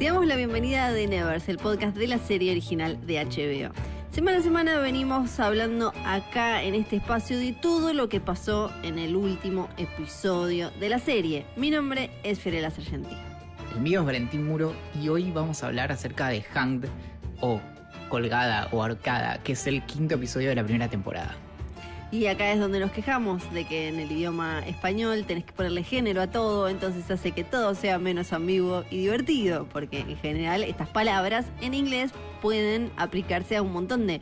Te damos la bienvenida a The Nevers, el podcast de la serie original de HBO. Semana a semana venimos hablando acá en este espacio de todo lo que pasó en el último episodio de la serie. Mi nombre es Fiorella Sargenti. El mío es Valentín Muro y hoy vamos a hablar acerca de Hanged o Colgada o Ahorcada, que es el 5º episodio de la primera temporada. Y acá es donde nos quejamos de que en el idioma español tenés que ponerle género a todo, entonces hace que todo sea menos ambiguo y divertido, porque en general estas palabras en inglés pueden aplicarse a un montón de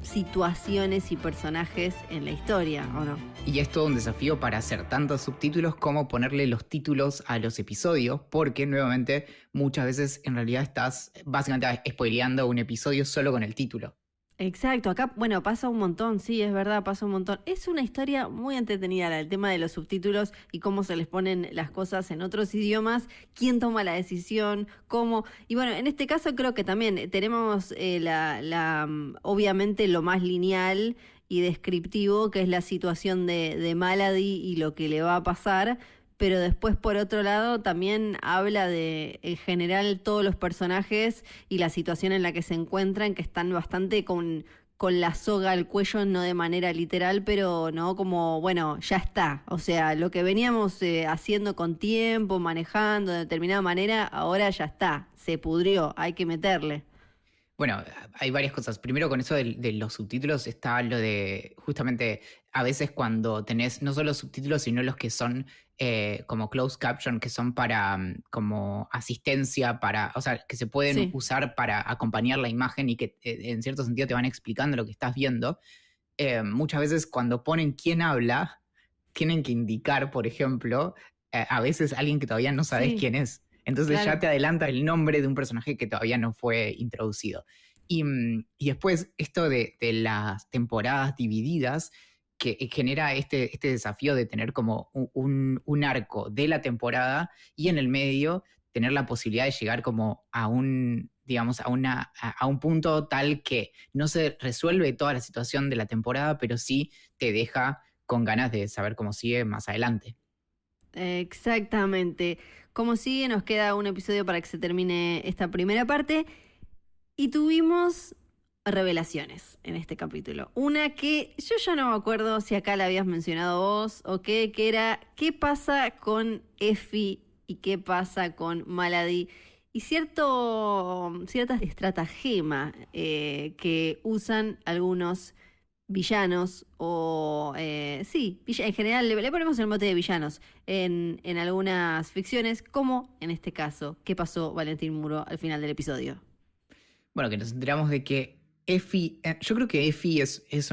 situaciones y personajes en la historia, ¿o no? Y es todo un desafío para hacer tantos subtítulos como ponerle los títulos a los episodios, porque nuevamente muchas veces en realidad estás básicamente spoileando un episodio solo con el título. Exacto, acá, bueno, pasa un montón, sí, es verdad, pasa un montón. Es una historia muy entretenida, el tema de los subtítulos y cómo se les ponen las cosas en otros idiomas, quién toma la decisión, cómo. Y bueno, en este caso creo que también tenemos obviamente lo más lineal y descriptivo, que es la situación de Malady y lo que le va a pasar. Pero después, por otro lado, también habla de, en general, todos los personajes y la situación en la que se encuentran, que están bastante con la soga al cuello, no de manera literal, pero no como, bueno, ya está. O sea, lo que veníamos haciendo con tiempo, manejando de determinada manera, ahora ya está, se pudrió, hay que meterle. Bueno, hay varias cosas. Primero, con eso de los subtítulos está lo de justamente a veces cuando tenés no solo subtítulos, sino los que son como closed caption, que son para como asistencia, o sea, que se pueden usar para acompañar la imagen y que en cierto sentido te van explicando lo que estás viendo. Muchas veces cuando ponen quién habla, tienen que indicar, por ejemplo, a veces alguien que todavía no sabes quién es. Entonces claro, ya te adelanta el nombre de un personaje que todavía no fue introducido. Y después esto de las temporadas divididas, que genera este desafío de tener como un arco de la temporada y en el medio tener la posibilidad de llegar como a un punto tal que no se resuelve toda la situación de la temporada, pero sí te deja con ganas de saber cómo sigue más adelante. Exactamente. Como sigue, nos queda un episodio para que se termine esta primera parte. Y tuvimos revelaciones en este capítulo. Una que yo ya no me acuerdo si acá la habías mencionado vos o qué, que era qué pasa con Effie y qué pasa con Malady. Y cierta estratagema que usan algunos villanos o en general le ponemos el mote de villanos en algunas ficciones, como en este caso, ¿qué pasó Valentín Muro al final del episodio? Bueno, que nos enteramos de que Effie, yo creo que Effie es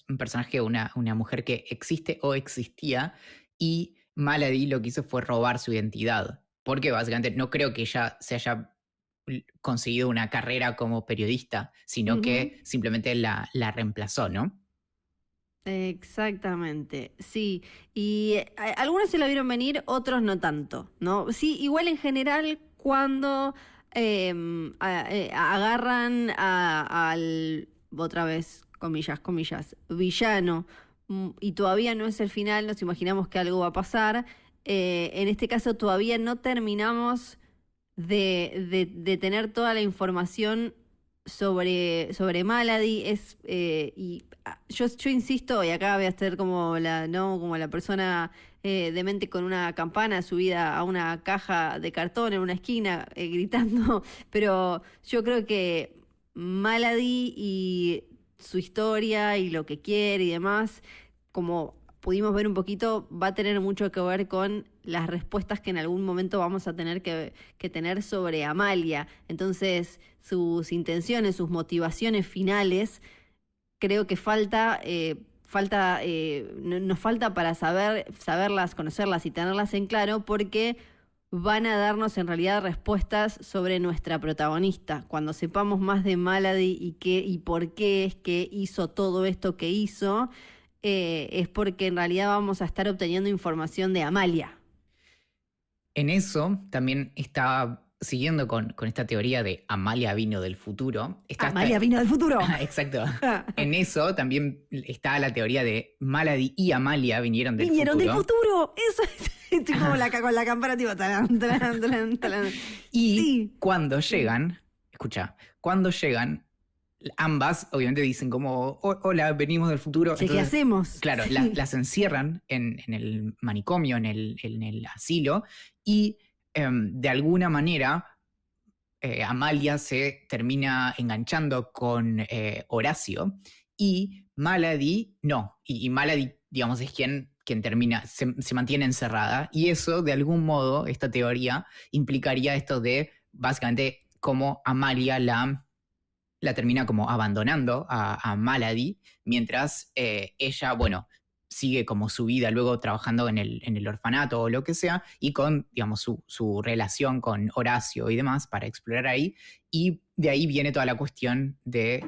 un personaje, una mujer que existe o existía, y Malady lo que hizo fue robar su identidad, porque básicamente no creo que ella se haya conseguido una carrera como periodista, sino que simplemente la reemplazó, ¿no? Exactamente, sí. Y algunos se la vieron venir, otros no tanto, ¿no? Sí, igual en general cuando agarran al, otra vez, comillas, villano, y todavía no es el final, nos imaginamos que algo va a pasar. En este caso todavía no terminamos de tener toda la información sobre Malady. Yo insisto, y acá voy a estar como la persona de mente con una campana subida a una caja de cartón en una esquina gritando, pero yo creo que Malady y su historia y lo que quiere y demás, como pudimos ver un poquito, va a tener mucho que ver con las respuestas que en algún momento vamos a tener que tener sobre Amalia. Entonces, sus intenciones, sus motivaciones finales, creo que nos falta para saberlas, conocerlas y tenerlas en claro, porque van a darnos en realidad respuestas sobre nuestra protagonista. Cuando sepamos más de Malady y por qué es que hizo todo esto que hizo, es porque en realidad vamos a estar obteniendo información de Amalia. En eso también estaba siguiendo con esta teoría de Amalia vino del futuro. Amalia vino del futuro. Exacto. En eso también está la teoría de Malady y Amalia vinieron del futuro. ¡Vinieron del futuro! Estoy como con la campana, tipo, talán, talán, talán, talán. Y Sí. cuando llegan, escucha, cuando llegan, ambas obviamente dicen como, hola, venimos del futuro. Che, ¿qué Entonces, hacemos? claro, Sí. las encierran en el manicomio, en el asilo, y de alguna manera Amalia se termina enganchando con Horacio y Malady no. Y Malady, digamos, es quien termina, se mantiene encerrada. Y eso, de algún modo, esta teoría implicaría esto de básicamente cómo Amalia la termina como abandonando a Malady, mientras ella, bueno, sigue como su vida luego trabajando en el orfanato o lo que sea, y con, digamos, su relación con Horacio y demás para explorar ahí, y de ahí viene toda la cuestión del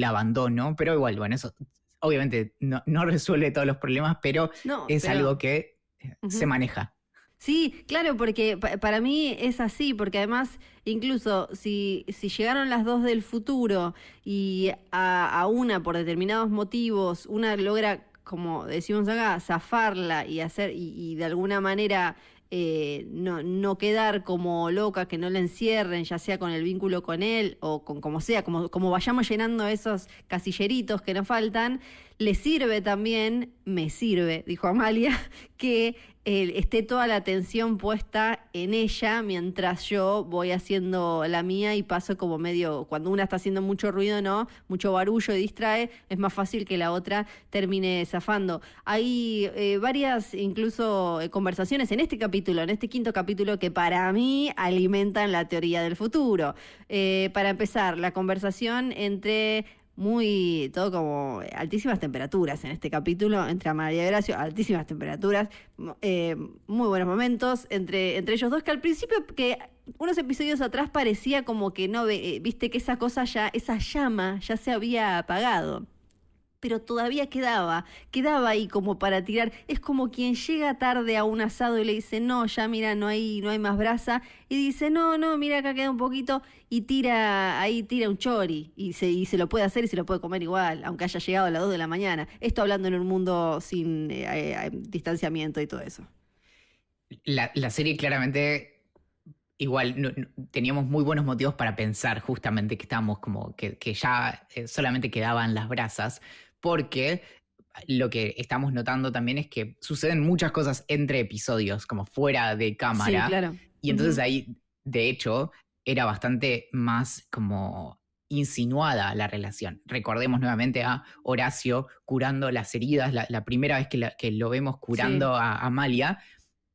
abandono, pero igual, bueno, eso obviamente no resuelve todos los problemas, pero No, es pero... algo que se Ujú. maneja. Sí, claro, porque para mí es así, porque además, incluso si llegaron las dos del futuro y a una, por determinados motivos, una logra, como decimos acá, zafarla y hacer, y de alguna manera no quedar como loca, que no la encierren, ya sea con el vínculo con él o con como sea, como vayamos llenando esos casilleritos que nos faltan, le sirve también, me sirve, dijo Amalia, que esté toda la atención puesta en ella mientras yo voy haciendo la mía y paso como medio, cuando una está haciendo mucho ruido, ¿no? Mucho barullo y distrae, es más fácil que la otra termine zafando. Hay varias incluso conversaciones en este capítulo, en este quinto capítulo, que para mí alimentan la teoría del futuro. Para empezar, la conversación entre todo como altísimas temperaturas en este capítulo, entre Amalia y Horacio, altísimas temperaturas, muy buenos momentos entre ellos dos, que al principio, que unos episodios atrás parecía como que no, viste que esa cosa ya, esa llama ya se había apagado. Pero todavía quedaba ahí como para tirar. Es como quien llega tarde a un asado y le dice, no, ya mira, no hay más brasa. Y dice, no, mira, acá queda un poquito. Y tira un chori. Y se lo puede hacer y se lo puede comer igual, aunque haya llegado a las 2 de la mañana. Esto hablando en un mundo sin distanciamiento y todo eso. La serie claramente igual teníamos muy buenos motivos para pensar justamente que estábamos como que ya solamente quedaban las brasas, porque lo que estamos notando también es que suceden muchas cosas entre episodios, como fuera de Sí, cámara, claro. y entonces Ujú. ahí, de hecho, era bastante más como insinuada la relación. Recordemos nuevamente a Horacio curando las heridas, la primera vez que lo vemos Sí. curando a Amalia,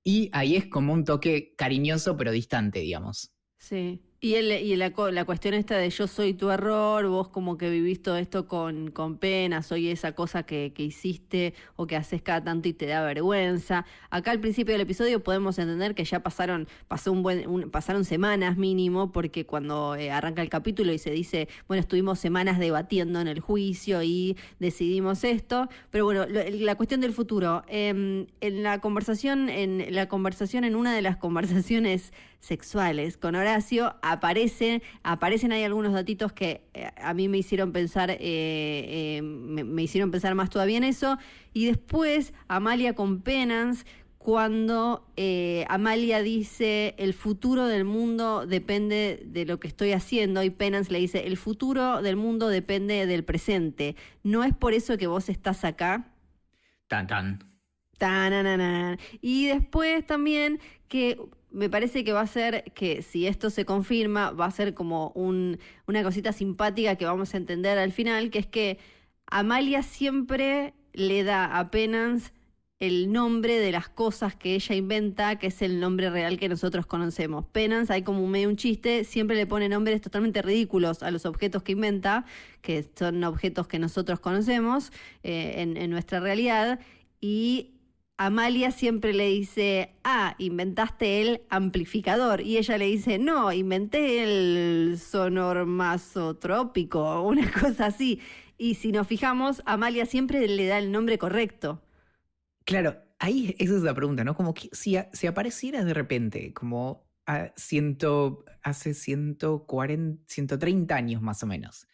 y ahí es como un toque cariñoso pero distante, digamos. Sí. La cuestión esta de yo soy tu error, vos como que vivís todo esto con pena, soy esa cosa que hiciste o que haces cada tanto y te da vergüenza. Acá al principio del episodio podemos entender que ya pasaron semanas mínimo, porque cuando arranca el capítulo y se dice, bueno, estuvimos semanas debatiendo en el juicio y decidimos esto. Pero bueno, la cuestión del futuro. En una de las conversaciones sexuales con Horacio, aparecen ahí algunos datitos que a mí me hicieron pensar, me hicieron pensar más todavía en eso. Y después Amalia con Penance, cuando Amalia dice el futuro del mundo depende de lo que estoy haciendo, y Penance le dice el futuro del mundo depende del presente. ¿No es por eso que vos estás acá? Tan, tan. Tanananan. Y después también que me parece que va a ser que si esto se confirma, va a ser como una cosita simpática que vamos a entender al final, que es que Amalia siempre le da apenas el nombre de las cosas que ella inventa, que es el nombre real que nosotros conocemos. Penance, hay como medio un chiste, siempre le pone nombres totalmente ridículos a los objetos que inventa, que son objetos que nosotros conocemos en nuestra realidad. Y Amalia siempre le dice, inventaste el amplificador. Y ella le dice, no, inventé el sonormasotrópico, una cosa así. Y si nos fijamos, Amalia siempre le da el nombre correcto. Claro, ahí esa es la pregunta, ¿no? Como que si apareciera de repente, como hace 140, 130 años más o menos.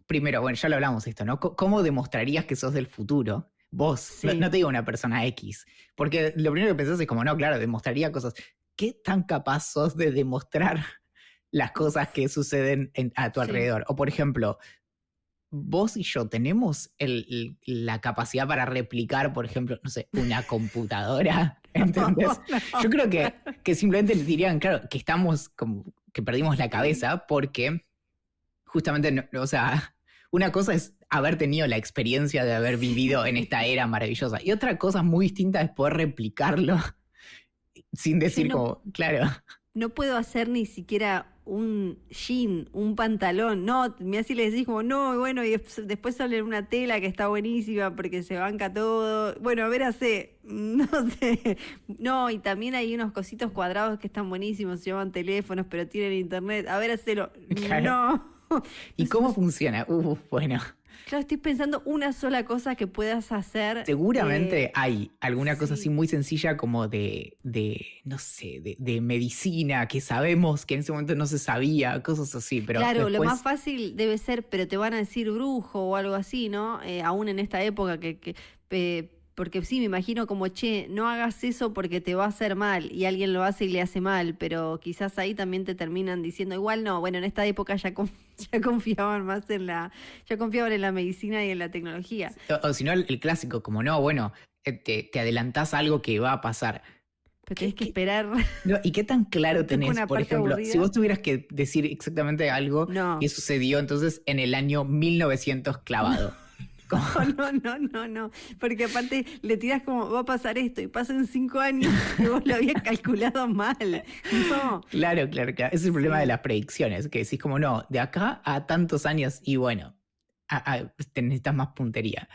Primero, bueno, ya lo hablamos esto, ¿no? ¿Cómo demostrarías que sos del futuro? vos, no, Sí. no te digo una persona X, porque lo primero que pensás es como, no, claro, demostraría cosas. ¿Qué tan capaz sos de demostrar las cosas que suceden a tu Sí. alrededor? O por ejemplo, vos y yo tenemos la capacidad para replicar, por ejemplo, no sé, una computadora, ¿entendés? No. Yo creo que simplemente dirían, claro, que estamos como que perdimos la cabeza porque justamente, o sea, una cosa es haber tenido la experiencia de haber vivido en esta era maravillosa y otra cosa muy distinta es poder replicarlo sin Yo decir como, claro. no puedo hacer ni siquiera un jean, un pantalón. No, mira si le decís como, no, bueno, y después sale una tela que está buenísima porque se banca todo. Bueno, a ver, hace, no sé. No, y también hay unos cositos cuadrados que están buenísimos, se llaman teléfonos, pero tienen internet. A ver, hacelo. Claro. No. ¿Y cómo funciona? Bueno. Claro, estoy pensando una sola cosa que puedas hacer. Seguramente hay alguna cosa así Sí. muy sencilla como no sé, de medicina que sabemos que en ese momento no se sabía, cosas así, pero Claro, lo más después, fácil debe ser, pero te van a decir brujo o algo así, ¿no? Aún en esta época porque sí, me imagino como, che, no hagas eso porque te va a hacer mal y alguien lo hace y le hace mal, pero quizás ahí también te terminan diciendo, igual no, bueno, en esta época ya confiaban más ya confiaban en la medicina y en la tecnología. o si no, el clásico, como no, bueno, te adelantás algo que va a pasar. Pero ¿Qué, tenés que qué- esperar. no, ¿y qué tan claro Toca tenés, una por parte ejemplo, si aburrida. vos tuvieras que decir exactamente algo que No. sucedió entonces en el año 1900 clavado? No, porque aparte le tiras como, va a pasar esto y pasan 5 años y vos lo habías calculado mal. No. Claro. Ese es el problema de Sí. las predicciones, que decís como no, de acá a tantos años y bueno, te necesitas más puntería.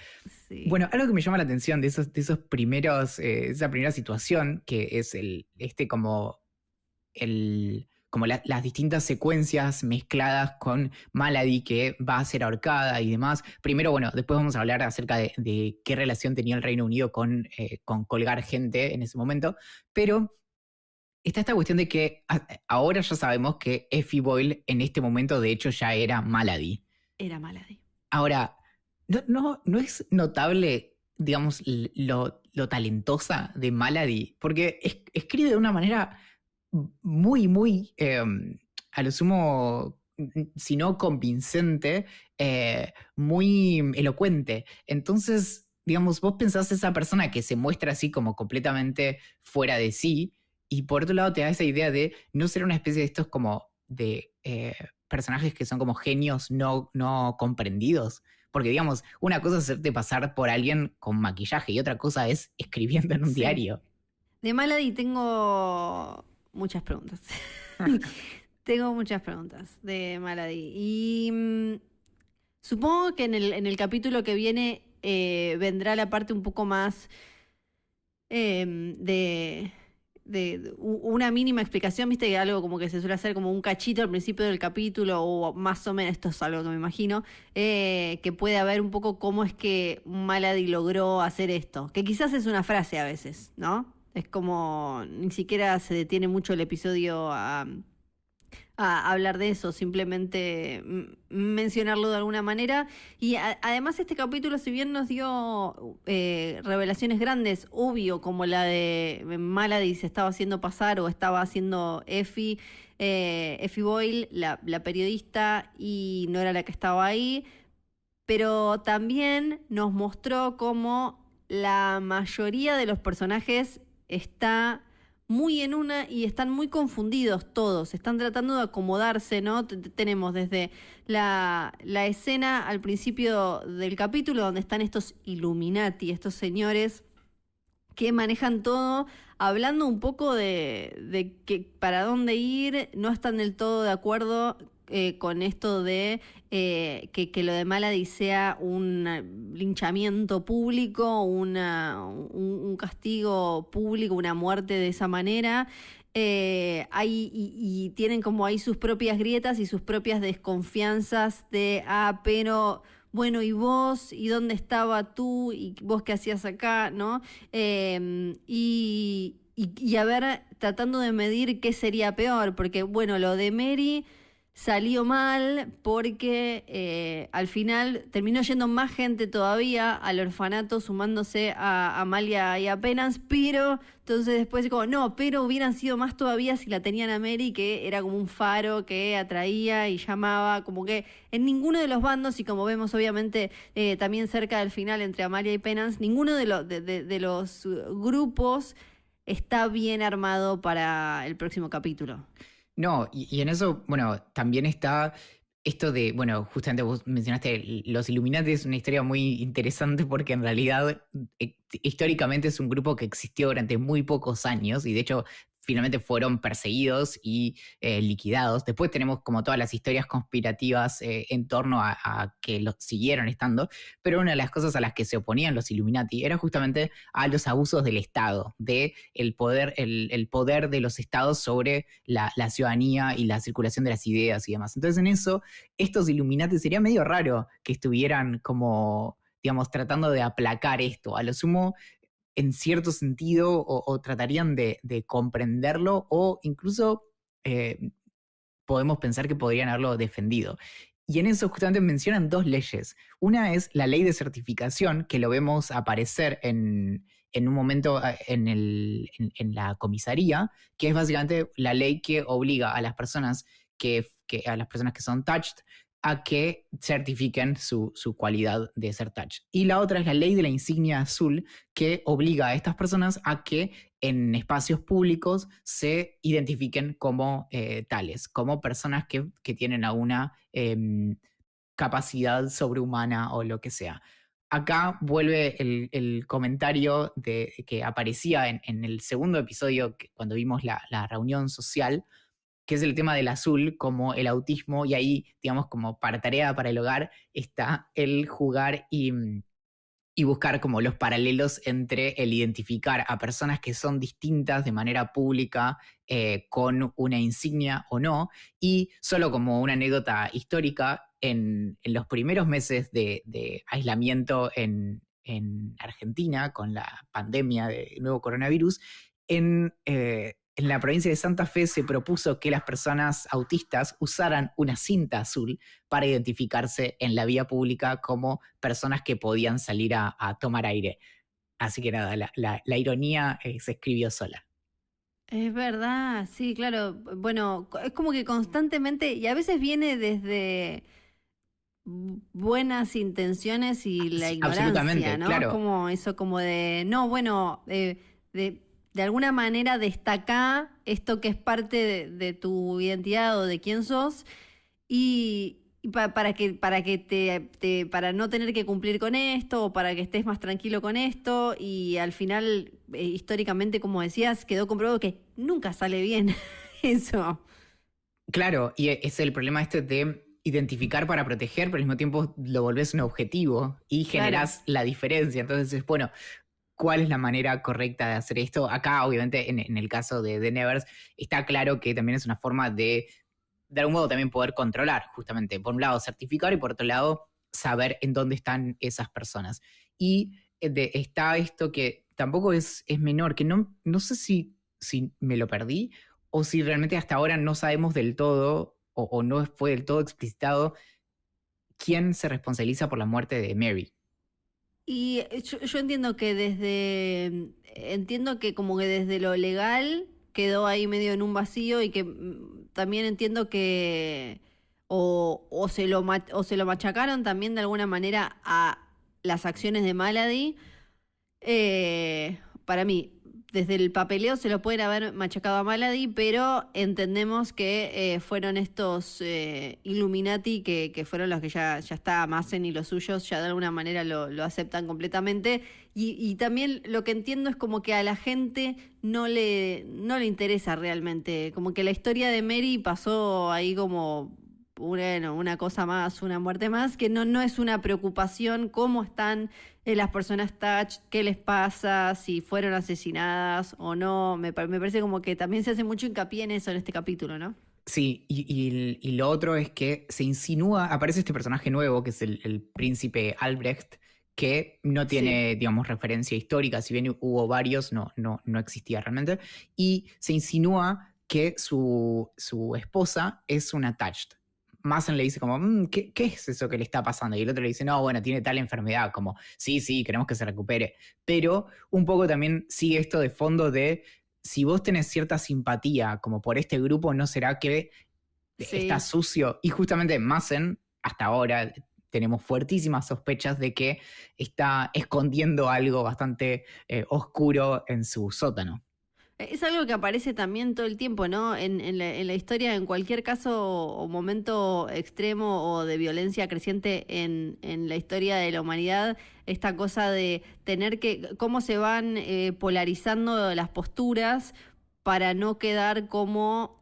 Sí. Bueno, algo que me llama la atención de esos primeros, esa primera situación, que es como las distintas secuencias mezcladas con Malady que va a ser ahorcada y demás. Primero, bueno, después vamos a hablar acerca de qué relación tenía el Reino Unido con colgar gente en ese momento, pero está esta cuestión de que ahora ya sabemos que Effie Boyle en este momento de hecho ya era Malady. Era Malady. Ahora, no es notable, digamos, lo talentosa de Malady, porque escribe de una manera muy, a lo sumo, si no convincente, muy elocuente. Entonces, digamos, vos pensás esa persona que se muestra así como completamente fuera de sí, y por otro lado te da esa idea de no ser una especie de estos como de personajes que son como genios no comprendidos. Porque, digamos, una cosa es hacerte pasar por alguien con maquillaje y otra cosa es escribiendo en un Sí. diario. De Malady tengo muchas preguntas. Tengo muchas preguntas de Malady. Y supongo que en el capítulo que viene vendrá la parte un poco más de una mínima explicación, viste que algo como que se suele hacer como un cachito al principio del capítulo, o más o menos, esto es algo que me imagino, que puede haber un poco cómo es que Malady logró hacer esto, que quizás es una frase a veces, ¿no? Es como, ni siquiera se detiene mucho el episodio a hablar de eso, simplemente mencionarlo de alguna manera. Y además este capítulo, si bien nos dio revelaciones grandes, obvio, como la de Malady se estaba haciendo pasar o estaba haciendo Effie Boyle, la periodista, y no era la que estaba ahí, pero también nos mostró cómo la mayoría de los personajes está muy en una y están muy confundidos todos, están tratando de acomodarse, ¿no? Tenemos desde la escena al principio del capítulo donde están estos Illuminati, estos señores que manejan todo, hablando un poco de que para dónde ir, no están del todo de acuerdo con esto de que lo de Malady sea un linchamiento público, un castigo público, una muerte de esa manera. Y tienen como ahí sus propias grietas y sus propias desconfianzas de, pero bueno, ¿y vos? ¿Y dónde estaba tú? ¿Y vos qué hacías acá? ¿No? Y a ver, tratando de medir qué sería peor, porque bueno, lo de Mary salió mal porque al final terminó yendo más gente todavía al orfanato sumándose a Amalia y a Penance, pero entonces después como, no, pero hubieran sido más todavía si la tenían a Mary, que era como un faro que atraía y llamaba, como que en ninguno de los bandos, y como vemos obviamente también cerca del final entre Amalia y Penance, ninguno de los grupos está bien armado para el próximo capítulo. No, y en eso, bueno, también está esto de, bueno, justamente vos mencionaste los Illuminati, es una historia muy interesante porque en realidad históricamente es un grupo que existió durante muy pocos años y de hecho finalmente fueron perseguidos y liquidados. Después tenemos como todas las historias conspirativas en torno a que los siguieron estando, pero una de las cosas a las que se oponían los Illuminati era justamente a los abusos del Estado, de el poder de los estados sobre la ciudadanía y la circulación de las ideas y demás. Entonces en eso, estos Illuminati sería medio raro que estuvieran como, digamos, tratando de aplacar esto. A lo sumo, en cierto sentido, o tratarían de comprenderlo, o incluso podemos pensar que podrían haberlo defendido. Y en eso justamente mencionan dos leyes. Una es la ley de certificación, que lo vemos aparecer en un momento en la comisaría, que es básicamente la ley que obliga a las personas a las personas que son touched a que certifiquen su cualidad de ser touched. Y la otra es la ley de la insignia azul, que obliga a estas personas a que en espacios públicos se identifiquen como tales, como personas que tienen alguna capacidad sobrehumana o lo que sea. Acá vuelve el comentario que aparecía en el segundo episodio, cuando vimos la reunión social, que es el tema del azul como el autismo, y ahí, digamos, como para tarea para el hogar, está el jugar y buscar como los paralelos entre el identificar a personas que son distintas de manera pública con una insignia o no. Y solo como una anécdota histórica, en los primeros meses de aislamiento en Argentina con la pandemia del nuevo coronavirus, en la provincia de Santa Fe se propuso que las personas autistas usaran una cinta azul para identificarse en la vía pública como personas que podían salir a tomar aire. Así que nada, la ironía se escribió sola. Es verdad, sí, claro. Bueno, es como que constantemente, y a veces viene desde buenas intenciones y la Sí, ignorancia, absolutamente, ¿no? Es claro. como eso, como de, no, bueno, de alguna manera destaca esto que es parte de tu identidad o de quién sos y para no tener que cumplir con esto o para que estés más tranquilo con esto y al final, históricamente, como decías, quedó comprobado que nunca sale bien eso. Claro, y es el problema este de identificar para proteger, pero al mismo tiempo lo volvés un objetivo y Claro. generás la diferencia. Entonces, bueno, ¿cuál es la manera correcta de hacer esto? Acá, obviamente, en el caso de Nevers, está claro que también es una forma de algún modo también poder controlar, justamente, por un lado certificar y por otro lado saber en dónde están esas personas. Y está esto que tampoco es menor, que no sé si me lo perdí o si realmente hasta ahora no sabemos del todo o no fue del todo explicitado quién se responsabiliza por la muerte de Mary. Y yo entiendo que entiendo que como que desde lo legal quedó ahí medio en un vacío y que también entiendo que o se lo machacaron también de alguna manera a las acciones de Malady. Para mí, desde el papeleo se lo pueden haber machacado a Malady, pero entendemos que fueron estos Illuminati que fueron los que ya está Massen y los suyos, ya de alguna manera lo aceptan completamente. Y también lo que entiendo es como que a la gente no le interesa realmente, como que la historia de Mary pasó ahí como bueno, una cosa más, una muerte más, que no es una preocupación cómo están las personas touch, qué les pasa, si fueron asesinadas o no. Me parece como que también se hace mucho hincapié en eso en este capítulo, ¿no? Sí, y lo otro es que se insinúa, aparece este personaje nuevo, que es el príncipe Albrecht, que no Sí. tiene, digamos, referencia histórica, si bien hubo varios, no existía realmente, y se insinúa que su esposa es una touched. Mason le dice como, ¿qué es eso que le está pasando? Y el otro le dice, no, bueno, tiene tal enfermedad, como, sí, queremos que se recupere. Pero un poco también sigue esto de fondo de, si vos tenés cierta simpatía como por este grupo, ¿no será que está sucio? Y justamente Mason, hasta ahora, tenemos fuertísimas sospechas de que está escondiendo algo bastante oscuro en su sótano. Es algo que aparece también todo el tiempo, ¿no? En la historia, en cualquier caso o momento extremo o de violencia creciente en la historia de la humanidad, esta cosa de tener cómo se van polarizando las posturas para no quedar como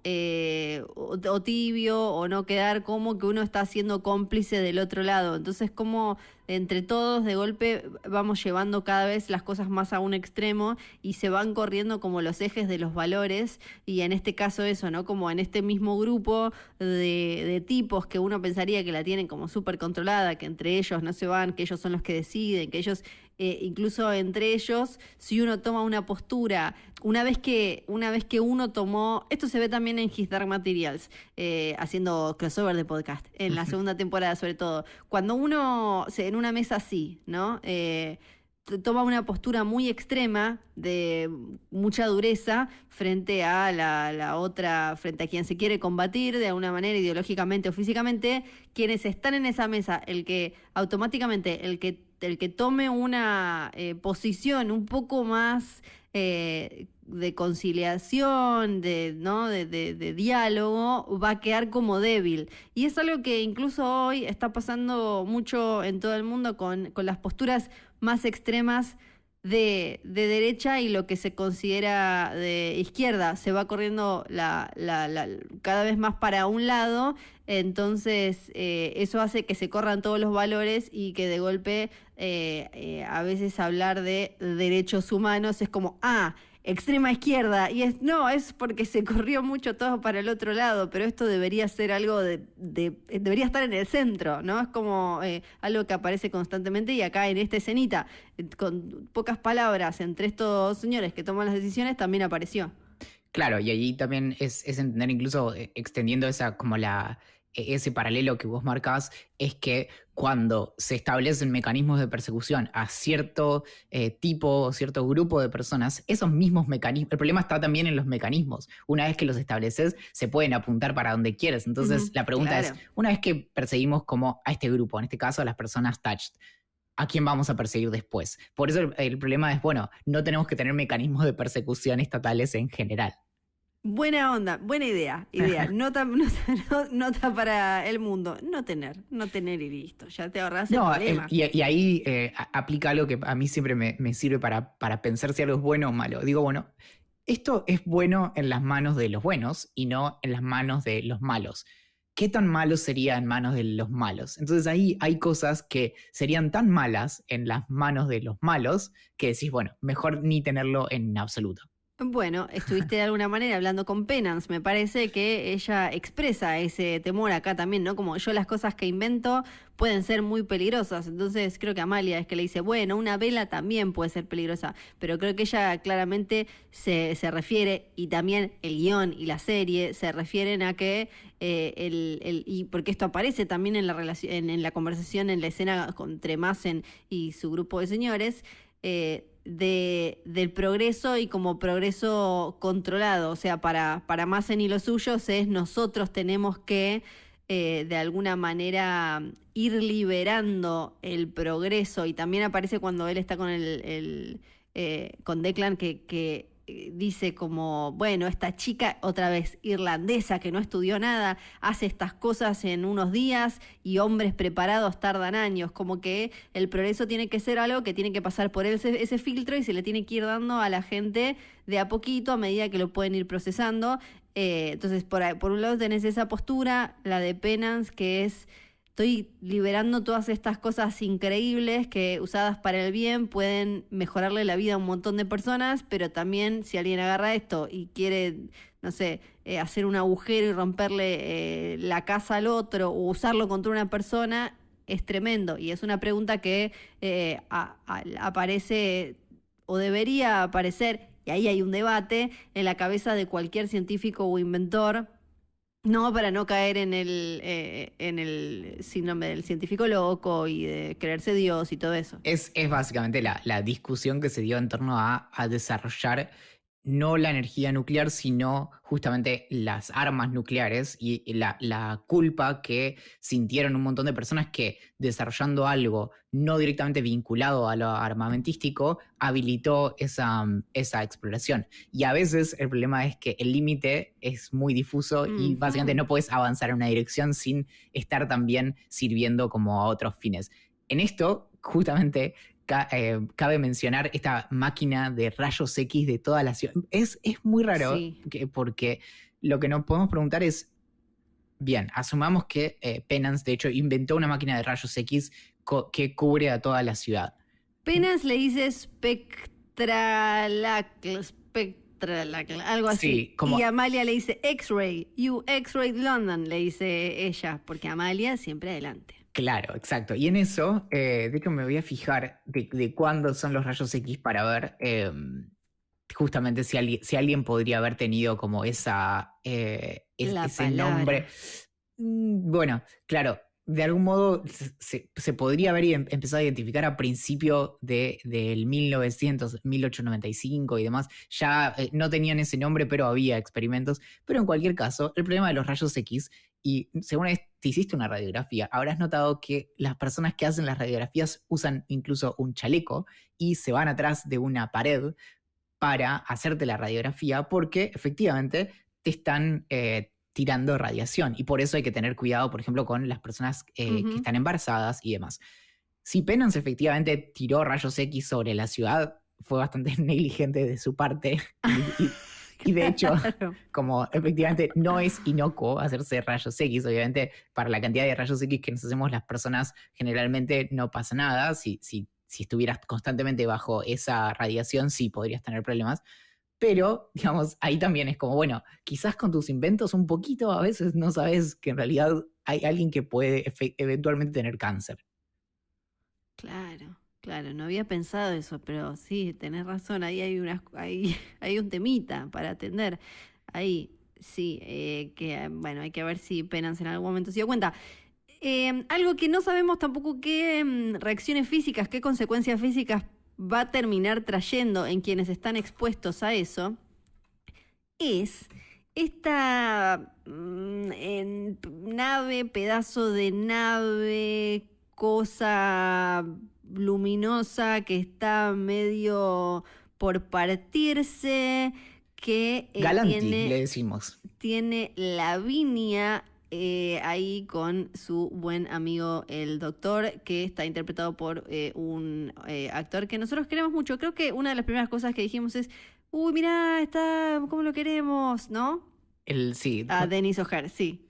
o tibio o no quedar como que uno está siendo cómplice del otro lado. Entonces, como entre todos de golpe vamos llevando cada vez las cosas más a un extremo y se van corriendo como los ejes de los valores, y en este caso eso, ¿no? Como en este mismo grupo de tipos que uno pensaría que la tienen como súper controlada, que entre ellos no se van, que ellos son los que deciden, que ellos incluso entre ellos, si uno toma una postura, una vez que uno tomó, esto se ve también en His Dark Materials, haciendo crossover de podcast, en la segunda temporada sobre todo, cuando uno en una mesa así, ¿no? Toma una postura muy extrema, de mucha dureza, frente a la otra, frente a quien se quiere combatir de alguna manera ideológicamente o físicamente, quienes están en esa mesa, el que automáticamente, el que tome una posición un poco más de conciliación, ¿no? de diálogo, va a quedar como débil. Y es algo que incluso hoy está pasando mucho en todo el mundo con las posturas más extremas de derecha y lo que se considera de izquierda. Se va corriendo cada vez más para un lado, entonces eso hace que se corran todos los valores y que de golpe a veces hablar de derechos humanos es como, extrema izquierda, y es porque se corrió mucho todo para el otro lado, pero esto debería ser algo debería estar en el centro, ¿no? Es como algo que aparece constantemente, y acá en esta escenita, con pocas palabras entre estos señores que toman las decisiones, también apareció. Claro, y allí también es entender, incluso extendiendo ese paralelo que vos marcás, es que cuando se establecen mecanismos de persecución a cierto tipo, cierto grupo de personas, esos mismos mecanismos, el problema está también en los mecanismos. Una vez que los estableces, se pueden apuntar para donde quieres. Entonces, la pregunta es, una vez que perseguimos como a este grupo, en este caso a las personas touched, ¿a quién vamos a perseguir después? Por eso el problema es, bueno, no tenemos que tener mecanismos de persecución estatales en general. Buena onda, buena idea. Nota para el mundo. No tener y listo. Ya te ahorras el problema. Y ahí aplica algo que a mí siempre me sirve para pensar si algo es bueno o malo. Digo, bueno, esto es bueno en las manos de los buenos y no en las manos de los malos. ¿Qué tan malo sería en manos de los malos? Entonces ahí hay cosas que serían tan malas en las manos de los malos que decís, bueno, mejor ni tenerlo en absoluto. Bueno, estuviste de alguna manera hablando con Penance, me parece que ella expresa ese temor acá también, ¿no? Como yo las cosas que invento pueden ser muy peligrosas, entonces creo que Amalia es que le dice, bueno, una vela también puede ser peligrosa, pero creo que ella claramente se refiere, y también el guión y la serie se refieren a que, y porque esto aparece también en la relación, en la conversación, en la escena entre Mason y su grupo de señores, del progreso, y como progreso controlado, o sea, para Mason y los suyos es nosotros tenemos que de alguna manera ir liberando el progreso, y también aparece cuando él está con con Declan que dice como, bueno, esta chica otra vez irlandesa que no estudió nada, hace estas cosas en unos días y hombres preparados tardan años, como que el progreso tiene que ser algo que tiene que pasar por ese filtro y se le tiene que ir dando a la gente de a poquito a medida que lo pueden ir procesando. Entonces, por un lado tenés esa postura, la de Penance, que es: estoy liberando todas estas cosas increíbles que, usadas para el bien, pueden mejorarle la vida a un montón de personas, pero también si alguien agarra esto y quiere, no sé, hacer un agujero y romperle la casa al otro o usarlo contra una persona, es tremendo. Y es una pregunta que aparece, o debería aparecer, y ahí hay un debate, en la cabeza de cualquier científico o inventor, No, para no caer en el síndrome del científico loco y de creerse Dios y todo eso. Es básicamente la discusión que se dio en torno a desarrollar no la energía nuclear, sino justamente las armas nucleares y la culpa que sintieron un montón de personas que desarrollando algo no directamente vinculado a lo armamentístico habilitó esa exploración. Y a veces el problema es que el límite es muy difuso y básicamente no puedes avanzar en una dirección sin estar también sirviendo como a otros fines. En esto, justamente, cabe mencionar esta máquina de rayos X de toda la ciudad. Es muy raro Sí. porque lo que nos podemos preguntar es, bien, asumamos que Penance, de hecho, inventó una máquina de rayos X que cubre a toda la ciudad. Penas le dice algo así. Sí, como- Y Amalia le dice X-ray, you X-ray London, le dice ella, porque Amalia siempre adelante. Claro, exacto. Y en eso, de hecho, me voy a fijar de cuándo son los rayos X para ver justamente si alguien podría haber tenido como La ese palabra. nombre. Bueno, claro, de algún modo se podría haber empezado a identificar a principio del 1900, 1895 y demás. Ya no tenían ese nombre, pero había experimentos. Pero en cualquier caso, el problema de los rayos X, y según te hiciste una radiografía, habrás notado que las personas que hacen las radiografías usan incluso un chaleco y se van atrás de una pared para hacerte la radiografía porque efectivamente te están tirando radiación y por eso hay que tener cuidado, por ejemplo, con las personas que están embarazadas y demás. Si Penance efectivamente tiró rayos X sobre la ciudad, fue bastante negligente de su parte y de hecho, Claro. como efectivamente no es inocuo hacerse rayos X, obviamente para la cantidad de rayos X que nos hacemos las personas generalmente no pasa nada. Si estuvieras constantemente bajo esa radiación, sí podrías tener problemas. Pero, digamos, ahí también es como, bueno, quizás con tus inventos un poquito a veces no sabes que en realidad hay alguien que puede eventualmente tener cáncer. Claro, claro, no había pensado eso, pero sí, tenés razón, ahí hay un temita para atender. Ahí, sí, bueno, hay que ver si Penance en algún momento se dio cuenta. Algo que no sabemos tampoco qué reacciones físicas, qué consecuencias físicas va a terminar trayendo en quienes están expuestos a eso, es esta nave, pedazo de nave, cosa luminosa que está medio por partirse, que Galanti, le decimos. tiene Lavinia ahí con su buen amigo el doctor, que está interpretado por un actor que nosotros queremos mucho. Creo que una de las primeras cosas que dijimos es, uy, mirá, está, ¿cómo lo queremos? ¿No? Sí. A Denis O'Hare, sí.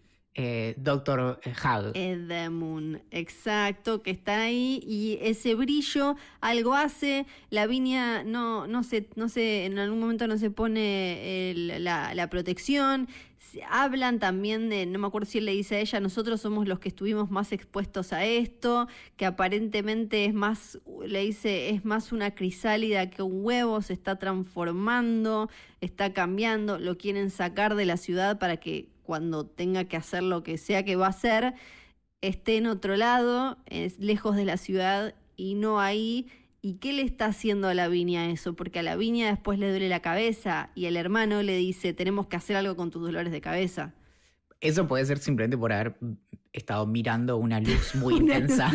Doctor Hag. Edmund, exacto, que está ahí y ese brillo algo hace. Lavinia no sé, en algún momento no se pone la protección. Hablan también de, no me acuerdo si él le dice a ella, nosotros somos los que estuvimos más expuestos a esto, que aparentemente es más, le dice, es más una crisálida que un huevo, se está transformando, está cambiando, lo quieren sacar de la ciudad para que cuando tenga que hacer lo que sea que va a hacer, esté en otro lado, es lejos de la ciudad y no ahí. ¿Y qué le está haciendo a Lavinia eso? Porque a Lavinia después le duele la cabeza y el hermano le dice, tenemos que hacer algo con tus dolores de cabeza. Eso puede ser simplemente por haber estado mirando una luz muy intensa.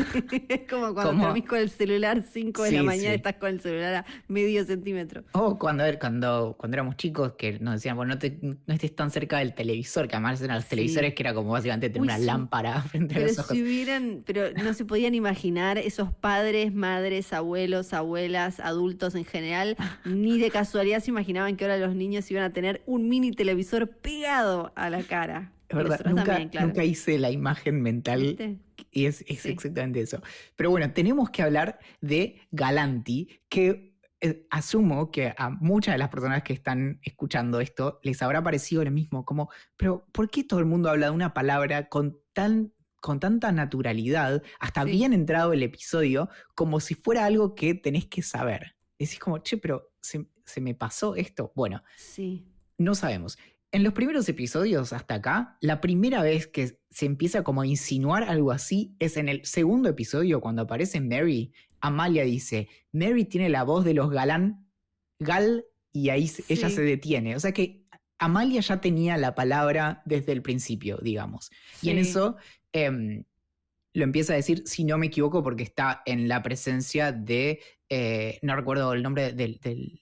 Es como cuando dormís con el celular 5 de la mañana, sí. estás con el celular a medio centímetro. O cuando éramos chicos que nos decían, bueno, no estés tan cerca del televisor, que además eran los televisores que era como básicamente tener una lámpara frente a los ojos. Pero no se podían imaginar esos padres, madres, abuelos, abuelas, adultos en general, ni de casualidad se imaginaban que ahora los niños iban a tener un mini televisor pegado a la cara. Es verdad, nunca hice la imagen mental. ¿Viste? Y es exactamente eso. Pero bueno, tenemos que hablar de Galanti, que asumo que a muchas de las personas que están escuchando esto les habrá parecido lo mismo, como, pero ¿por qué todo el mundo habla de una palabra con tanta naturalidad, hasta bien entrado el episodio, como si fuera algo que tenés que saber? Decís como, che, pero se me pasó esto. Bueno, sí. no sabemos. En los primeros episodios hasta acá, la primera vez que se empieza como a insinuar algo así es en el segundo episodio cuando aparece Mary. Amalia dice, Mary tiene la voz de los Gal, y ahí ella se detiene. O sea que Amalia ya tenía la palabra desde el principio, digamos. Sí. Y en eso lo empieza a decir, si no me equivoco, porque está en la presencia de, no recuerdo el nombre del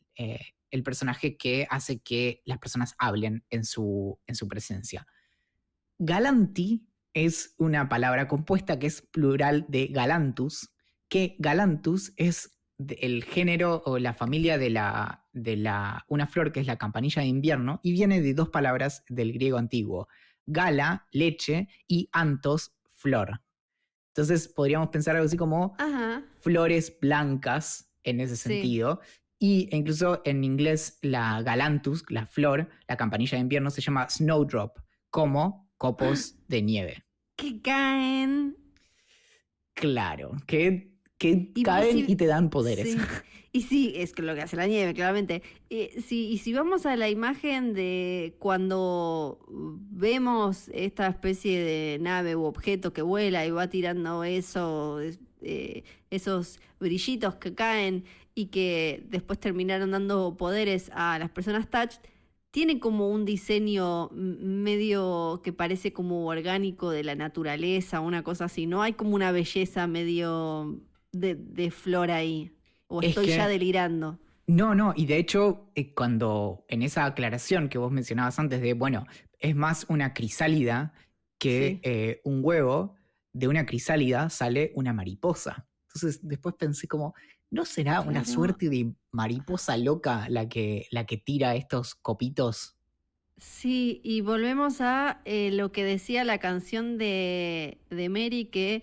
el personaje que hace que las personas hablen en su presencia. Galanti es una palabra compuesta que es plural de galantus, que galantus es el género o la familia de una flor que es la campanilla de invierno y viene de dos palabras del griego antiguo, gala, leche, y antos, flor. Entonces podríamos pensar algo así como flores blancas en ese sentido. Y incluso en inglés la galantus, la flor, la campanilla de invierno, se llama snowdrop, como copos de nieve. Que caen. Claro, que caen y te dan poderes. Sí. Y sí, es lo que hace la nieve, claramente. Y si vamos a la imagen de cuando vemos esta especie de nave u objeto que vuela y va tirando esos brillitos que caen y que después terminaron dando poderes a las personas Touched, tiene como un diseño medio que parece como orgánico de la naturaleza, una cosa así, ¿no? Hay como una belleza medio de flor ahí. ¿O estoy ya delirando? No, y de hecho, cuando en esa aclaración que vos mencionabas antes de, bueno, es más una crisálida que un huevo, de una crisálida sale una mariposa. Entonces después pensé como, ¿no será una suerte de mariposa loca la que tira estos copitos? Sí, y volvemos a lo que decía la canción de Mary que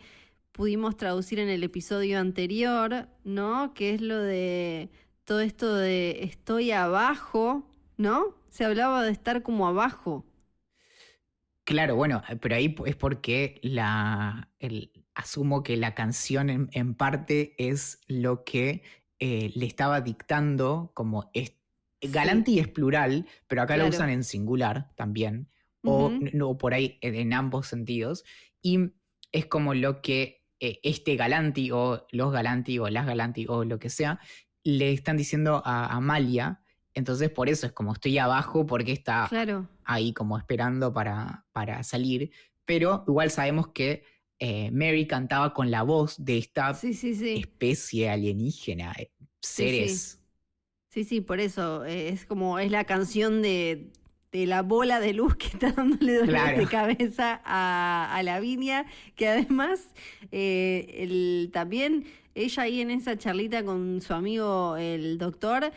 pudimos traducir en el episodio anterior, ¿no? Que es lo de todo esto de estoy abajo, ¿no? Se hablaba de estar como abajo. Claro, bueno, pero ahí es porque asumo que la canción en parte es lo que le estaba dictando, como Galanti es plural, pero acá lo usan en singular también, o no, por ahí en ambos sentidos, y es como lo que este Galanti o los Galanti o las Galanti o lo que sea, le están diciendo a Amalia. Entonces por eso es como estoy abajo porque está ahí como esperando para salir. Pero igual sabemos que Mary cantaba con la voz de esta especie alienígena, seres. Sí, por eso es como es la canción de la bola de luz que está dándole dolor de cabeza a Lavinia, que además también ella ahí en esa charlita con su amigo el doctor,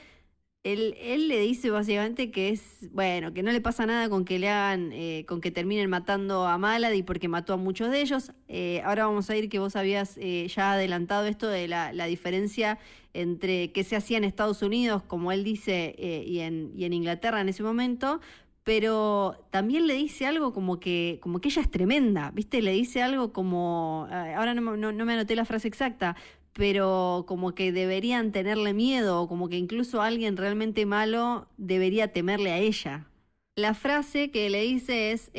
él le dice básicamente que es, bueno, que no le pasa nada con que le hagan, con que terminen matando a Malady porque mató a muchos de ellos. Ahora vamos a ir que vos habías ya adelantado esto de la diferencia entre qué se hacía en Estados Unidos, como él dice, y en Inglaterra en ese momento, pero también le dice algo como que ella es tremenda, ¿viste? Le dice algo como, ahora no me anoté la frase exacta, pero como que deberían tenerle miedo, o como que incluso alguien realmente malo debería temerle a ella. La frase que le dice es,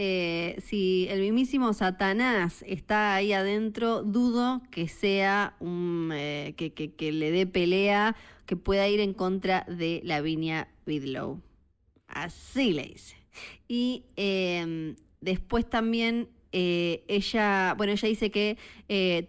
si el mismísimo Satanás está ahí adentro, dudo que sea que le dé pelea, que pueda ir en contra de Lavinia Bigelow. Así le dice. Y después también ella dice que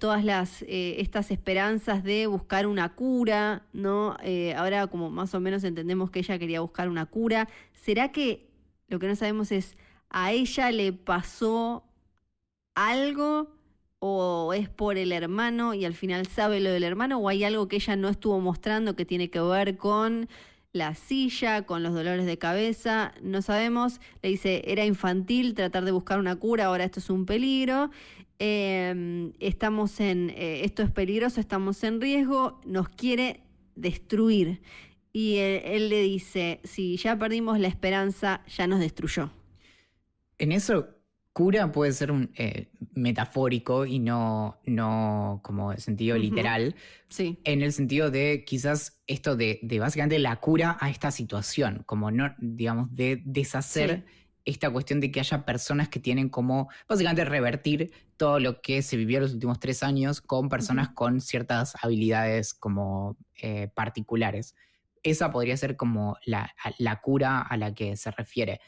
todas estas esperanzas de buscar una cura, ¿no? Ahora como más o menos entendemos que ella quería buscar una cura. ¿Será que lo que no sabemos es a ella le pasó algo o es por el hermano y al final sabe lo del hermano, o hay algo que ella no estuvo mostrando que tiene que ver con la silla, con los dolores de cabeza? No sabemos. Le dice, era infantil tratar de buscar una cura, ahora esto es un peligro. Esto es peligroso, estamos en riesgo, nos quiere destruir. Y él le dice, si ya perdimos la esperanza, ya nos destruyó. En eso, cura puede ser un metafórico y no como sentido literal. Sí. En el sentido de quizás esto de básicamente la cura a esta situación, como no, digamos, de deshacer esta cuestión de que haya personas que tienen como básicamente revertir todo lo que se vivió los últimos 3 años con personas Ujú. con ciertas habilidades como particulares. Esa podría ser como la cura a la que se refiere.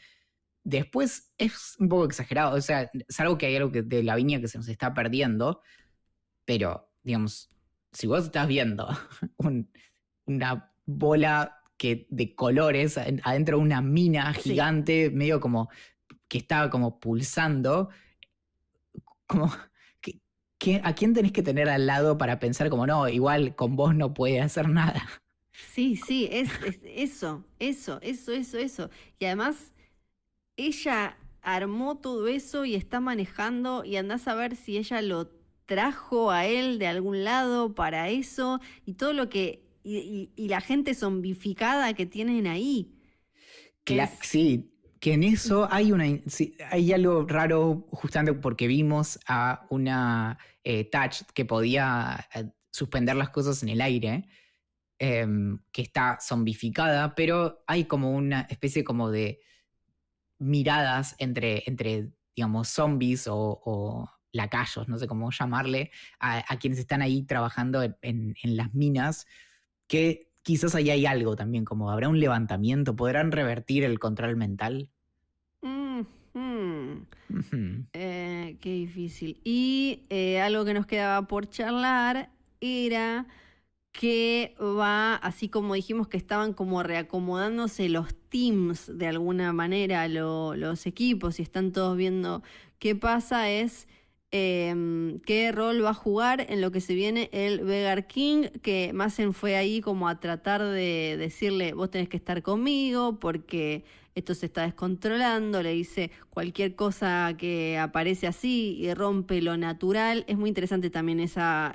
Después es un poco exagerado, o sea, es algo que hay algo de la viña que se nos está perdiendo, pero, digamos, si vos estás viendo una bola de colores adentro de una mina Sí. gigante, medio como que estaba como pulsando, como, ¿qué- ¿a quién tenés que tener al lado para pensar como, no, igual con vos no puede hacer nada? Sí, sí, es eso. Y además, ella armó todo eso y está manejando y andás a ver si ella lo trajo a él de algún lado para eso y todo lo que, y la gente zombificada que tienen ahí. Es... Sí, que en eso hay sí, hay algo raro justamente porque vimos a una Touch que podía suspender las cosas en el aire, que está zombificada, pero hay como una especie como de miradas entre digamos, zombies o lacayos, no sé cómo llamarle, a quienes están ahí trabajando en las minas, que quizás ahí hay algo también, como habrá un levantamiento, podrán revertir el control mental. Ujú. Ujú. Qué difícil. Y algo que nos quedaba por charlar era que va, así como dijimos que estaban como reacomodándose los teams de alguna manera, los equipos, y están todos viendo qué pasa, es qué rol va a jugar en lo que se viene el Vegar King, que Massen fue ahí como a tratar de decirle, vos tenés que estar conmigo porque esto se está descontrolando, le dice cualquier cosa que aparece así y rompe lo natural. Es muy interesante también esa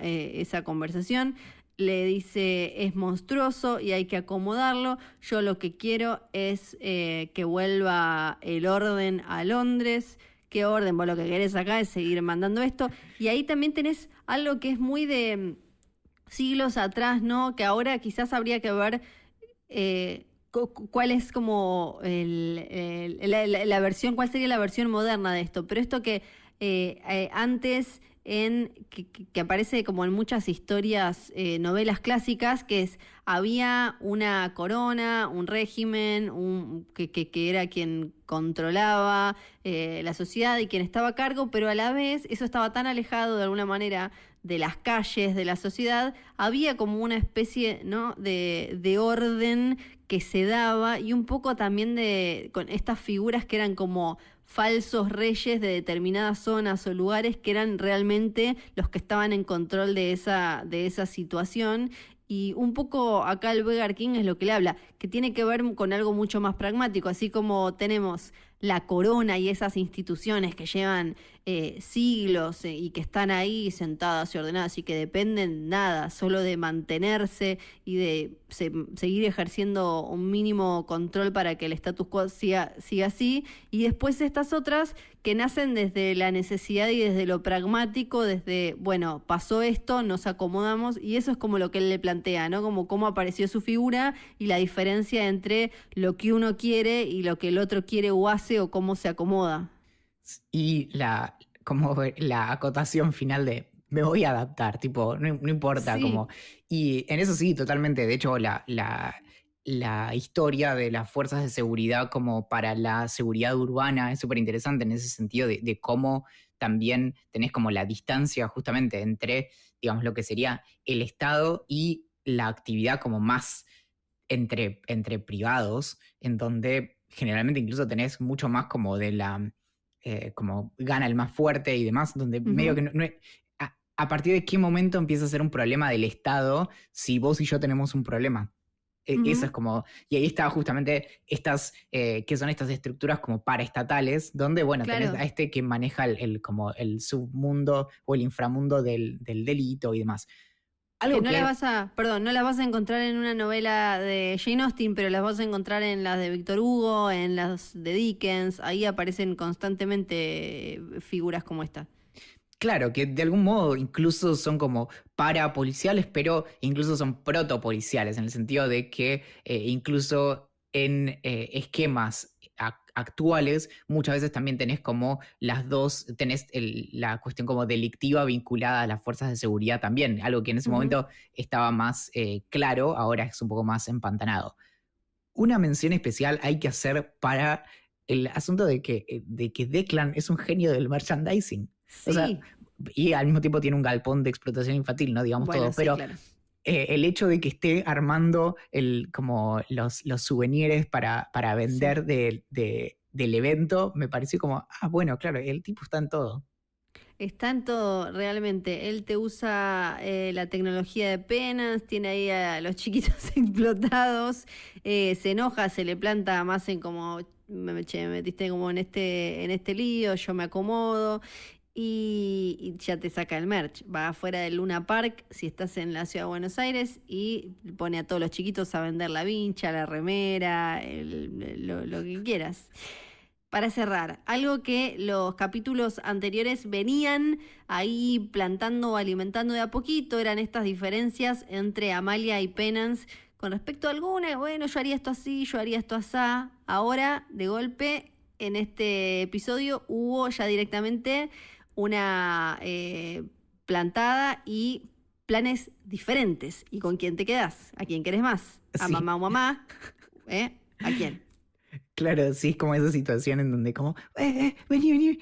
conversación. Le dice es monstruoso y hay que acomodarlo. Yo lo que quiero es que vuelva el orden a Londres. ¿Qué orden? Vos lo que querés acá es seguir mandando esto. Y ahí también tenés algo que es muy de siglos atrás, ¿no? Que ahora quizás habría que ver cuál es como la versión, cuál sería la versión moderna de esto. Pero esto que antes que aparece como en muchas historias, novelas clásicas, que es había una corona, un régimen, que era quien controlaba la sociedad y quien estaba a cargo, pero a la vez eso estaba tan alejado de alguna manera de las calles, de la sociedad, había como una especie, ¿no?, de orden que se daba y un poco también con estas figuras que eran como falsos reyes de determinadas zonas o lugares que eran realmente los que estaban en control de esa situación. Y un poco acá el Vegar King es lo que le habla, que tiene que ver con algo mucho más pragmático, así como tenemos la corona y esas instituciones que llevan siglos y que están ahí sentadas y ordenadas y que dependen nada, solo de mantenerse y de seguir ejerciendo un mínimo control para que el status quo siga así. Y después estas otras que nacen desde la necesidad y desde lo pragmático, desde, bueno, pasó esto, nos acomodamos, y eso es como lo que él le plantea, ¿no? Como cómo apareció su figura y la diferencia entre lo que uno quiere y lo que el otro quiere o hace o cómo se acomoda. Y como la acotación final de me voy a adaptar, tipo, no importa, como. Sí. Y en eso sí, totalmente. De hecho, la historia de las fuerzas de seguridad como para la seguridad urbana es súper interesante en ese sentido de cómo también tenés como la distancia justamente entre, digamos, lo que sería el Estado y la actividad como más entre privados, en donde generalmente incluso tenés mucho más como de como gana el más fuerte y demás, donde medio Ujú, que a partir de qué momento empieza a ser un problema del Estado si vos y yo tenemos un problema. Eso es ujú. como, y ahí está justamente que son estas estructuras como paraestatales, donde, bueno, tenés Claro. a este que maneja como el submundo o el inframundo del delito y demás. Que Algo no las que vas a, perdón, no las vas a encontrar en una novela de Jane Austen, pero las vas a encontrar en las de Víctor Hugo, en las de Dickens. Ahí aparecen constantemente figuras como esta. Claro, que de algún modo incluso son como parapoliciales, pero incluso son protopoliciales, en el sentido de que incluso en esquemas actuales, muchas veces también tenés como las dos, tenés la cuestión como delictiva vinculada a las fuerzas de seguridad también, algo que en ese momento estaba más claro, ahora es un poco más empantanado. Una mención especial hay que hacer para el asunto de que Declan es un genio del merchandising. Sí. O sea, y al mismo tiempo tiene un galpón de explotación infantil, ¿no? Digamos Bueno, todo, sí, pero claro. El hecho de que esté armando como los souvenirs para vender del evento, me pareció como, bueno, claro, el tipo está en todo. Está en todo, realmente. Él te usa la tecnología de penas, tiene ahí a los chiquitos explotados, se enoja, se le planta más en como, che, me metiste como en este lío, yo me acomodo. Y ya te saca el merch. Va afuera del Luna Park, si estás en la ciudad de Buenos Aires, y pone a todos los chiquitos a vender la vincha, la remera, lo que quieras. Para cerrar, algo que los capítulos anteriores venían ahí plantando o alimentando de a poquito, eran estas diferencias entre Amalia y Penance con respecto a alguna, bueno, yo haría esto así, yo haría esto asá. Ahora, de golpe, en este episodio hubo ya directamente una plantada y planes diferentes. ¿Y con quién te quedás? ¿A quién querés más? ¿A Sí. mamá o mamá? ¿A quién? Claro, sí, es como esa situación en donde como, vení.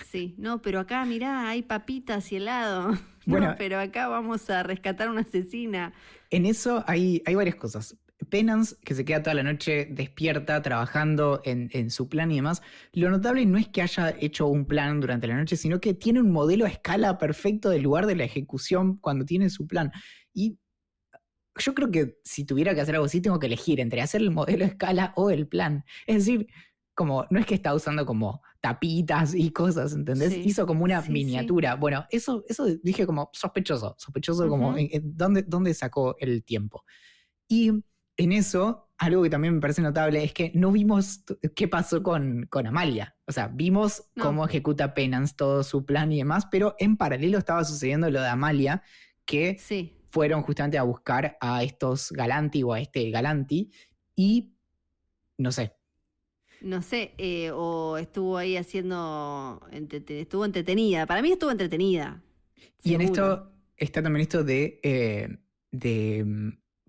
Sí. No, pero acá, mirá, hay papitas y helado. Bueno, No, pero acá vamos a rescatar a una asesina. En eso hay varias cosas. Penance, que se queda toda la noche despierta, trabajando en su plan y demás. Lo notable no es que haya hecho un plan durante la noche, sino que tiene un modelo a escala perfecto del lugar de la ejecución cuando tiene su plan. Y yo creo que si tuviera que hacer algo así, tengo que elegir entre hacer el modelo a escala o el plan. Es decir, como no es que está usando como tapitas y cosas, ¿entendés? Sí. Hizo como una Sí, miniatura. sí. Bueno, eso dije como sospechoso como Ujú. ¿dónde sacó el tiempo? Y en eso, algo que también me parece notable es que no vimos qué pasó con Amalia. O sea, vimos No. cómo ejecuta Penance todo su plan y demás, pero en paralelo estaba sucediendo lo de Amalia, que Sí. fueron justamente a buscar a estos Galanti o a este Galanti y no sé. No sé, o estuvo ahí haciendo, estuvo entretenida. Para mí estuvo entretenida. Y en Seguro. esto está también esto de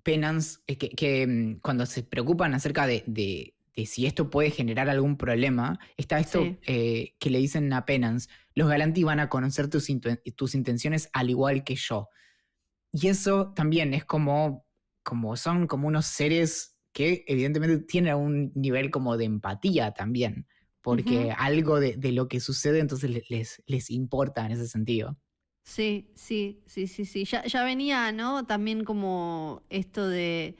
Penance, que cuando se preocupan acerca de si esto puede generar algún problema, está esto que le dicen a Penance, los Galanti van a conocer tus intenciones al igual que yo. Y eso también es como son como unos seres que evidentemente tienen un nivel como de empatía también, porque algo de lo que sucede entonces les importa en ese sentido. Sí. Ya venía, ¿no? También como esto de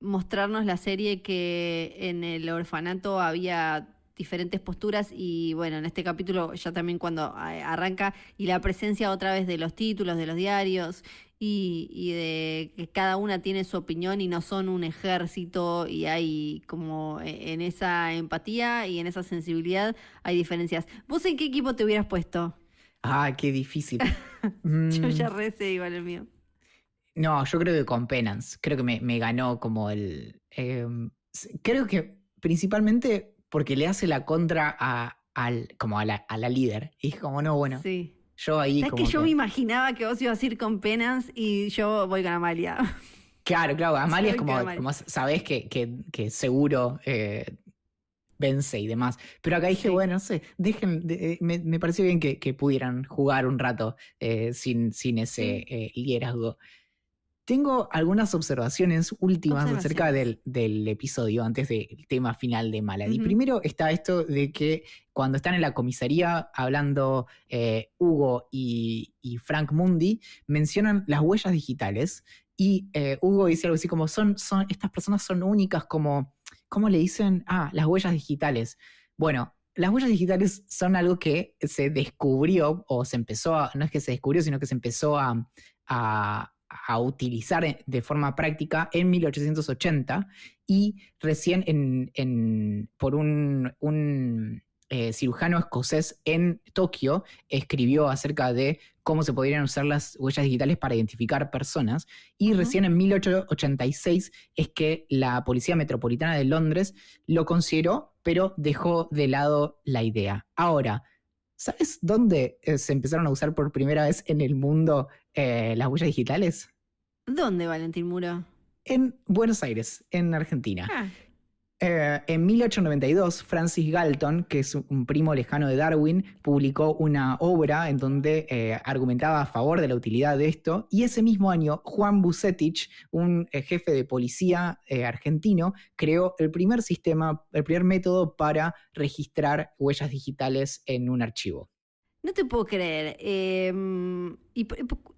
mostrarnos la serie que en el orfanato había diferentes posturas y bueno, en este capítulo ya también cuando arranca y la presencia otra vez de los títulos, de los diarios y de que cada una tiene su opinión y no son un ejército y hay como en esa empatía y en esa sensibilidad hay diferencias. ¿Vos en qué equipo te hubieras puesto? Qué difícil. Yo ya recé igual el mío. No, yo creo que con Penance. Creo que me ganó como creo que principalmente porque le hace la contra como a la líder. Y es como, no, bueno, Sí. yo ahí ¿Sabes que como yo que... me imaginaba que vos ibas a ir con Penance y yo voy con Amalia? Claro, Amalia es Yo voy con como Amalia. sabés que seguro vence y demás. Pero acá dije, Sí. bueno, no sé, me pareció bien que pudieran jugar un rato sin ese liderazgo. Tengo algunas observaciones últimas acerca Observaciones. del episodio antes del tema final de Malady. Ujú. Primero está esto de que cuando están en la comisaría hablando Hugo y Frank Mundi, mencionan las huellas digitales y Hugo dice algo así como, estas personas son únicas como, ¿cómo le dicen? Las huellas digitales. Bueno, las huellas digitales son algo que se descubrió o se empezó no es que se descubrió, sino que se empezó a utilizar de forma práctica en 1880 y recién por un cirujano escocés en Tokio, escribió acerca de cómo se podrían usar las huellas digitales para identificar personas, y recién en 1886 es que la Policía Metropolitana de Londres lo consideró, pero dejó de lado la idea. Ahora, ¿sabes dónde se empezaron a usar por primera vez en el mundo las huellas digitales? ¿Dónde, Valentín Muro? En Buenos Aires, en Argentina. Ah, En 1892, Francis Galton, que es un primo lejano de Darwin, publicó una obra en donde argumentaba a favor de la utilidad de esto, y ese mismo año Juan Bucetich, un jefe de policía argentino, creó el primer método para registrar huellas digitales en un archivo. no te puedo creer.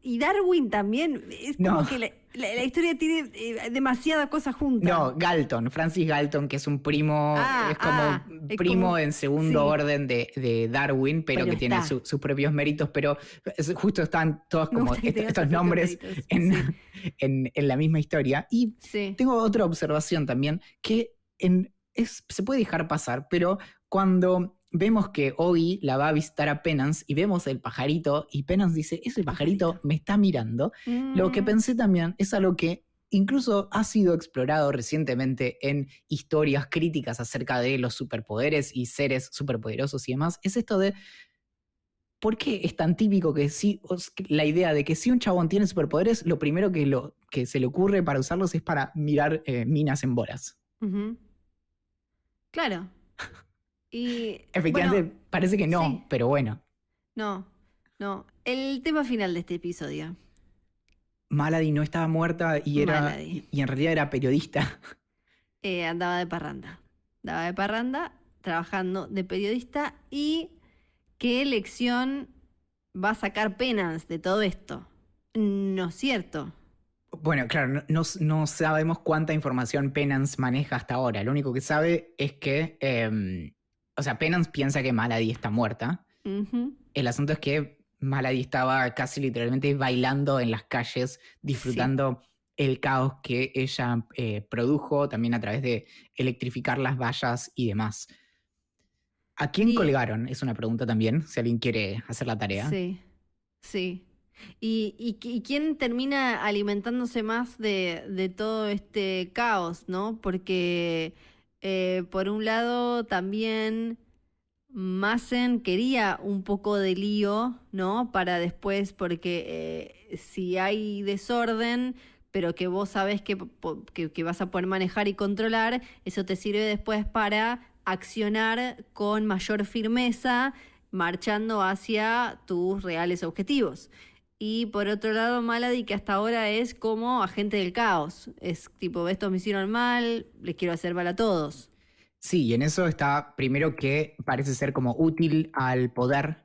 Y Darwin también. Es como No. que la historia tiene demasiadas cosas juntas. No, Galton, Francis Galton, que es un primo, es como es primo como- en segundo sí. orden de Darwin, pero que tiene está. sus propios méritos, pero justo están todos Me como gusta que tenga estos sus propios nombres méritos, en, sí. en la misma historia. Y Sí. tengo otra observación también, que se puede dejar pasar, pero cuando vemos que Oggy la va a visitar a Penance y vemos el pajarito, y Penance dice, ese pajarito me está mirando, lo que pensé también es algo que incluso ha sido explorado recientemente en historias críticas acerca de los superpoderes y seres superpoderosos y demás, es esto de ¿por qué es tan típico que la idea de que si un chabón tiene superpoderes, lo primero que se le ocurre para usarlos es para mirar minas en bolas? Ujú. Claro. Y Efectivamente, bueno, parece que no, sí. pero bueno. No. El tema final de este episodio. Malady no estaba muerta y Malady. en realidad era periodista. Andaba de parranda, trabajando de periodista. ¿Y qué lección va a sacar Penance de todo esto? ¿No es cierto? Bueno, claro, no sabemos cuánta información Penance maneja hasta ahora. Lo único que sabe es que, o sea, Penance piensa que Malady está muerta. Ujú. El asunto es que Malady estaba casi literalmente bailando en las calles, disfrutando el caos que ella produjo, también a través de electrificar las vallas y demás. ¿A quién colgaron? Es una pregunta también, si alguien quiere hacer la tarea. Sí. ¿Y quién termina alimentándose más de todo este caos, ¿no? Porque por un lado también Massen quería un poco de lío, ¿no? Para después, porque si hay desorden, pero que vos sabés que vas a poder manejar y controlar, eso te sirve después para accionar con mayor firmeza, marchando hacia tus reales objetivos. Y por otro lado, Malady, que hasta ahora es como agente del caos. Es tipo, estos me hicieron mal, les quiero hacer mal a todos. Sí, y en eso está primero que parece ser como útil al poder,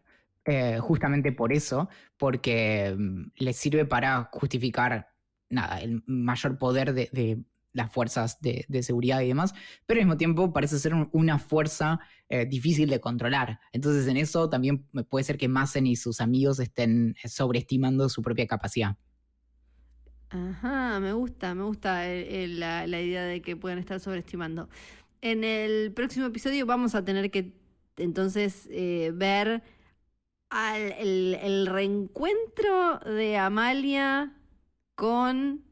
justamente por eso, porque le sirve para justificar nada, el mayor poder de las fuerzas de seguridad y demás, pero al mismo tiempo parece ser una fuerza difícil de controlar. Entonces en eso también puede ser que Massen y sus amigos estén sobreestimando su propia capacidad. Ajá, me gusta la idea de que puedan estar sobreestimando. En el próximo episodio vamos a tener que entonces ver el reencuentro de Amalia con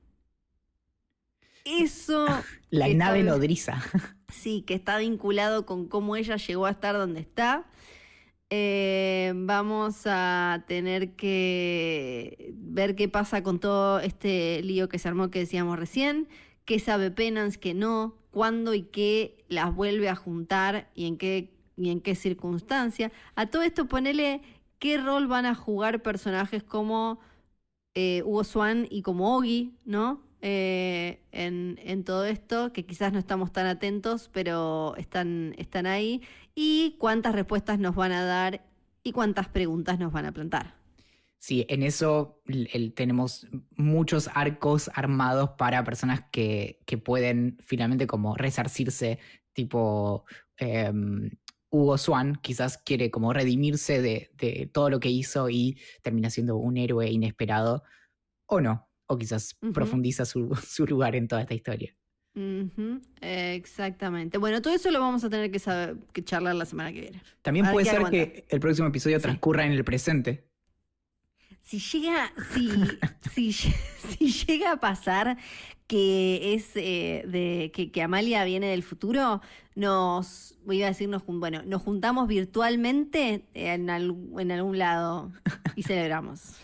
eso. La nave nodriza. Sí, que está vinculado con cómo ella llegó a estar donde está. Vamos a tener que ver qué pasa con todo este lío que se armó que decíamos recién, qué sabe Penance, qué no, cuándo y qué las vuelve a juntar y en qué circunstancia. A todo esto ponele qué rol van a jugar personajes como Hugo Swan y como Oggy, ¿no? En todo esto, que quizás no estamos tan atentos, pero están ahí, y cuántas respuestas nos van a dar y cuántas preguntas nos van a plantar. Sí, en eso tenemos muchos arcos armados para personas que pueden finalmente como resarcirse, tipo Hugo Swan quizás quiere como redimirse de todo lo que hizo y termina siendo un héroe inesperado, o no, o quizás profundiza su lugar en toda esta historia. Exactamente. Bueno, todo eso lo vamos a tener que charlar la semana que viene. También puede ser aguanta. que el próximo episodio transcurra en el presente. Si llega a pasar que es que Amalia viene del futuro, nos juntamos virtualmente en algún lado y celebramos.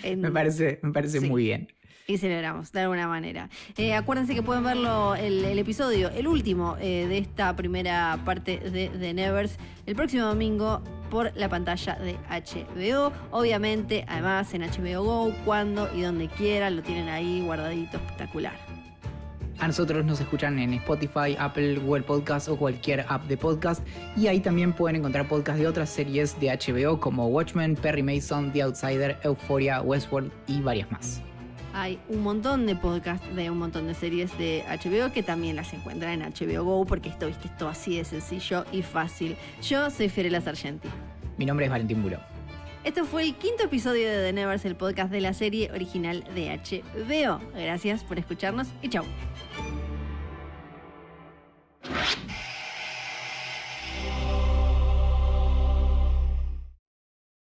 Me parece Sí. muy bien. Y celebramos, de alguna manera. Acuérdense que pueden verlo, el episodio, el último de esta primera parte de The Nevers, el próximo domingo por la pantalla de HBO. Obviamente, además en HBO Go, cuando y donde quieran, lo tienen ahí guardadito, espectacular. A nosotros nos escuchan en Spotify, Apple, Google Podcast o cualquier app de podcast. Y ahí también pueden encontrar podcasts de otras series de HBO como Watchmen, Perry Mason, The Outsider, Euphoria, Westworld y varias más. Hay un montón de podcasts de un montón de series de HBO que también las encuentran en HBO Go, porque esto así de sencillo y fácil. Yo soy Fiorella Sargenti. Mi nombre es Valentín Buró. Esto fue el 5º episodio de The Nevers, el podcast de la serie original de HBO. Gracias por escucharnos y chau.